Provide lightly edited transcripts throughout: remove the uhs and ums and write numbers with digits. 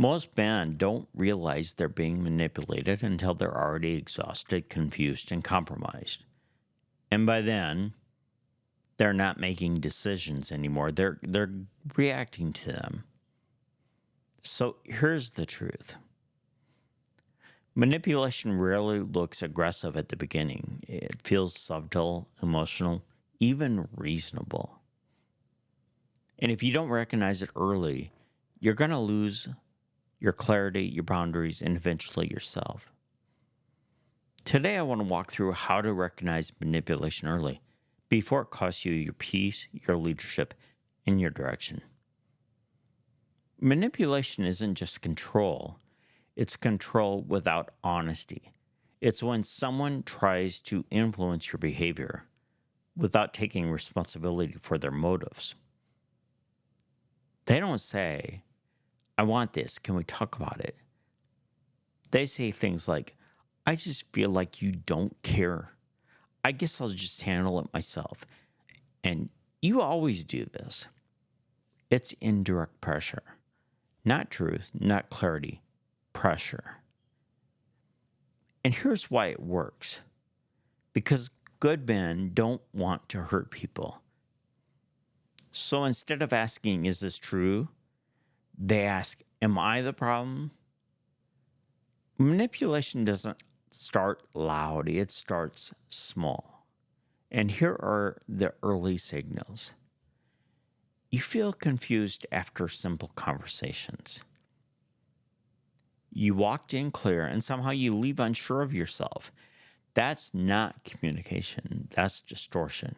Most men don't realize they're being manipulated until they're already exhausted, confused, and compromised. And by then, they're not making decisions anymore. They're reacting to them. So here's the truth. Manipulation rarely looks aggressive at the beginning. It feels subtle, emotional, even reasonable. And if you don't recognize it early, you're going to lose your clarity, your boundaries, and eventually yourself. Today, I want to walk through how to recognize manipulation early before it costs you your peace, your leadership, and your direction. Manipulation isn't just control, it's control without honesty. It's when someone tries to influence your behavior without taking responsibility for their motives. They don't say, I want this, can we talk about it? They say things like, I just feel like you don't care. I guess I'll just handle it myself. And you always do this. It's indirect pressure. Not truth, not clarity, pressure. And here's why it works. Because good men don't want to hurt people. So instead of asking, is this true? They ask, am I the problem? Manipulation doesn't start loud, it starts small. And here are the early signals. You feel confused after simple conversations. You walked in clear and somehow you leave unsure of yourself. That's not communication, that's distortion.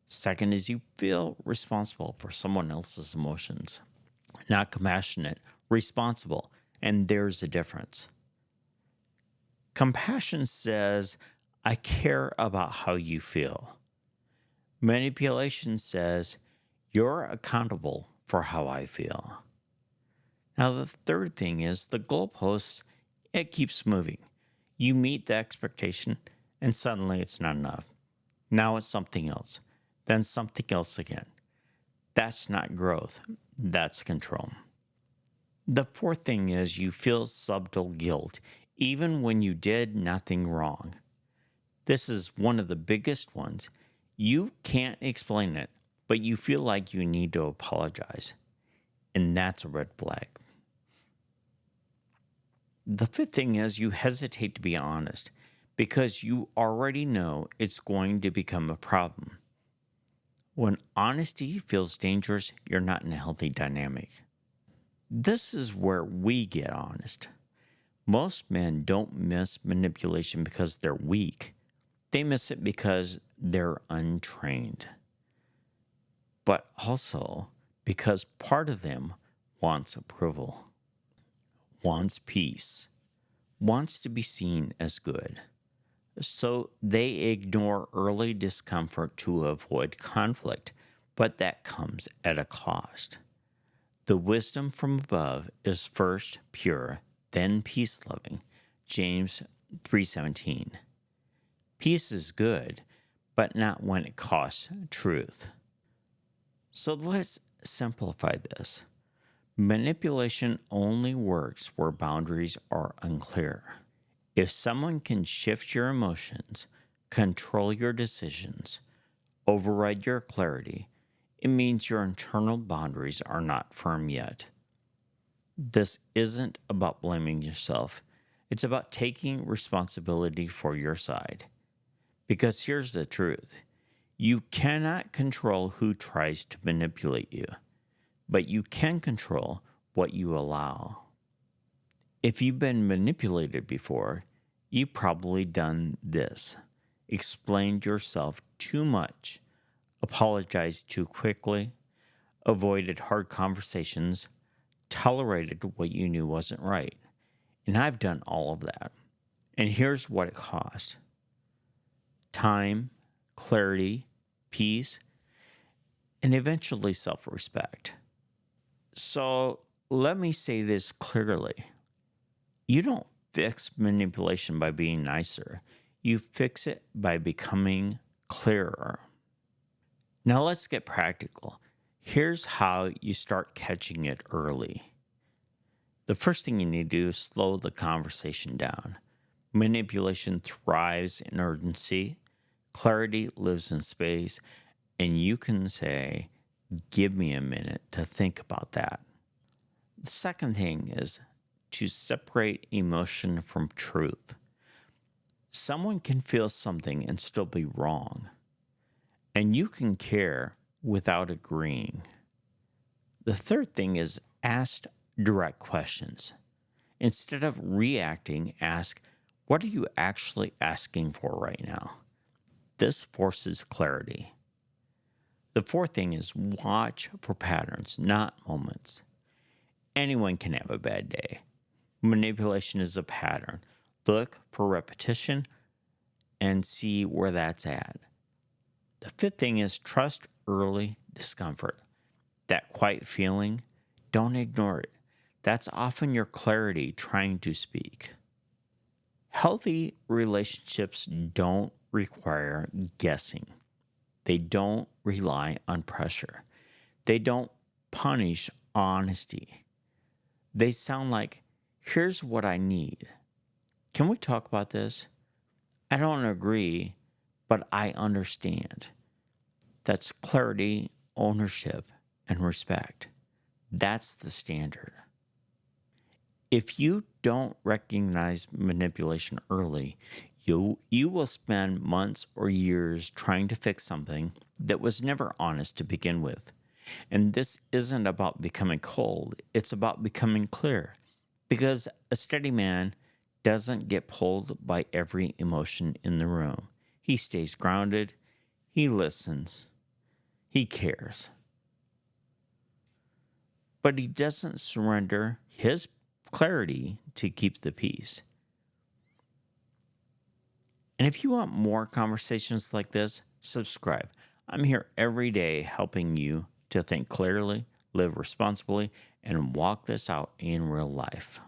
Second is you feel responsible for someone else's emotions. Not compassionate, responsible, and there's a difference. Compassion says, I care about how you feel. Manipulation says, you're accountable for how I feel. Now, the third thing is the goalposts, it keeps moving. You meet the expectation, and suddenly it's not enough. Now it's something else, then something else again. That's not growth, that's control. The fourth thing is you feel subtle guilt, even when you did nothing wrong. This is one of the biggest ones. You can't explain it, but you feel like you need to apologize. And that's a red flag. The fifth thing is you hesitate to be honest because you already know it's going to become a problem. When honesty feels dangerous, you're not in a healthy dynamic. This is where we get honest. Most men don't miss manipulation because they're weak. They miss it because they're untrained. But also because part of them wants approval, wants peace, wants to be seen as good. So they ignore early discomfort to avoid conflict, but that comes at a cost. The wisdom from above is first pure, then peace-loving. James 3:17. Peace is good, but not when it costs truth. So let's simplify this. Manipulation only works where boundaries are unclear. If someone can shift your emotions, control your decisions, override your clarity, it means your internal boundaries are not firm yet. This isn't about blaming yourself. It's about taking responsibility for your side. Because here's the truth. You cannot control who tries to manipulate you, but you can control what you allow. If you've been manipulated before, you've probably done this. Explained yourself too much, apologized too quickly, avoided hard conversations, tolerated what you knew wasn't right. And I've done all of that. And here's what it cost. Time, clarity, peace, and eventually self-respect. So let me say this clearly. You don't fix manipulation by being nicer. You fix it by becoming clearer. Now let's get practical. Here's how you start catching it early. The first thing you need to do is slow the conversation down. Manipulation thrives in urgency, clarity lives in space, and you can say, "Give me a minute to think about that." The second thing is to separate emotion from truth. Someone can feel something and still be wrong, and you can care without agreeing. The third thing is ask direct questions. Instead of reacting, ask, "What are you actually asking for right now?" This forces clarity. The fourth thing is watch for patterns, not moments. Anyone can have a bad day. Manipulation is a pattern. Look for repetition and see where that's at. The fifth thing is trust early discomfort. That quiet feeling, don't ignore it. That's often your clarity trying to speak. Healthy relationships don't require guessing. They don't rely on pressure. They don't punish honesty. They sound like, "Here's what I need. Can we talk about this? I don't agree, but I understand." That's clarity, ownership, and respect. That's the standard. If you don't recognize manipulation early, you will spend months or years trying to fix something that was never honest to begin with. And this isn't about becoming cold, it's about becoming clear. Because a steady man doesn't get pulled by every emotion in the room. He stays grounded, he listens, he cares. But he doesn't surrender his clarity to keep the peace. And if you want more conversations like this, subscribe. I'm here every day helping you to think clearly, live responsibly, and walk this out in real life.